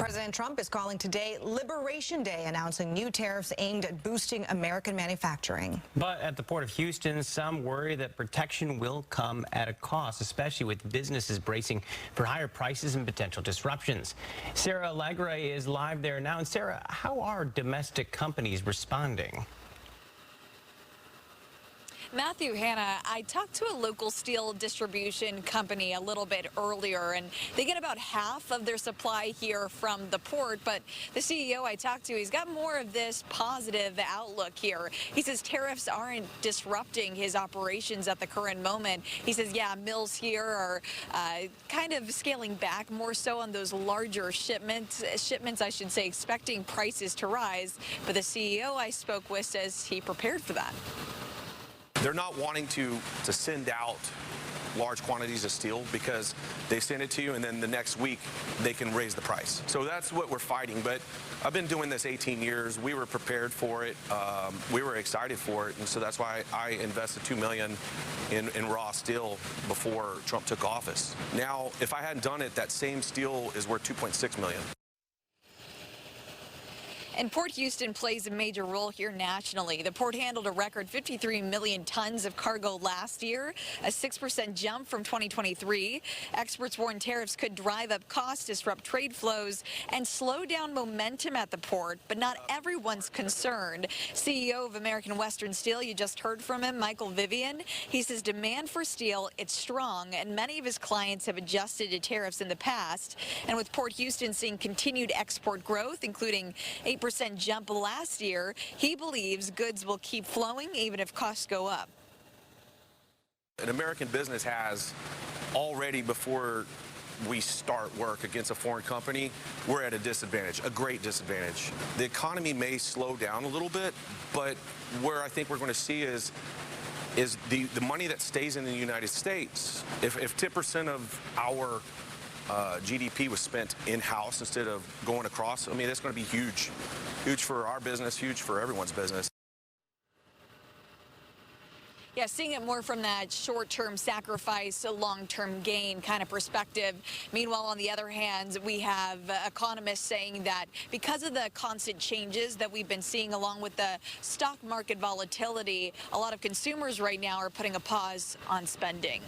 President Trump is calling today Liberation Day, announcing new tariffs aimed at boosting American manufacturing. But at the Port of Houston, some worry that protection will come at a cost, especially with businesses bracing for higher prices and potential disruptions. Sarah Alegre is live there now. And Sarah, how are domestic companies responding? Matthew, Hannah, I talked to a local steel distribution company a little bit earlier, and they get about half of their supply here from the port. But the CEO I talked to, he's got more of this positive outlook here. He says tariffs aren't disrupting his operations at the current moment. He says, yeah, mills here are kind of scaling back more so on those larger shipments, I should say, expecting prices to rise. But the CEO I spoke with says he prepared for that. They're not wanting to send out large quantities of steel because they send it to you and then the next week they can raise the price. So that's what we're fighting. But I've been doing this 18 years. We were prepared for it. We were excited for it. And so that's why I invested $2 million in raw steel before Trump took office. Now, if I hadn't done it, that same steel is worth $2.6 million. And Port Houston plays a major role here nationally. The port handled a record 53 million tons of cargo last year, a 6% jump from 2023. Experts warn tariffs could drive up costs, disrupt trade flows, and slow down momentum at the port. But not everyone's concerned. CEO of American Western Steel, you just heard from him, Michael Vivian. He says demand for steel, it's strong, and many of his clients have adjusted to tariffs in the past. And with Port Houston seeing continued export growth, including 8% jump last year, he believes goods will keep flowing even if costs go up. An American business has already, before we start work against a foreign company, we're at a disadvantage, a great disadvantage. The economy may slow down a little bit, but where I think we're going to see is the money that stays in the United States. If 10% of our GDP was spent in-house instead of going across, I mean, that's going to be huge. Huge for our business, huge for everyone's business. Yeah, seeing it more from that short-term sacrifice, long-term gain kind of perspective. Meanwhile, on the other hand, we have economists saying that because of the constant changes that we've been seeing along with the stock market volatility, a lot of consumers right now are putting a pause on spending.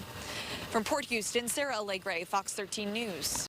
From Port Houston, Sarah Alegre, Fox 13 News.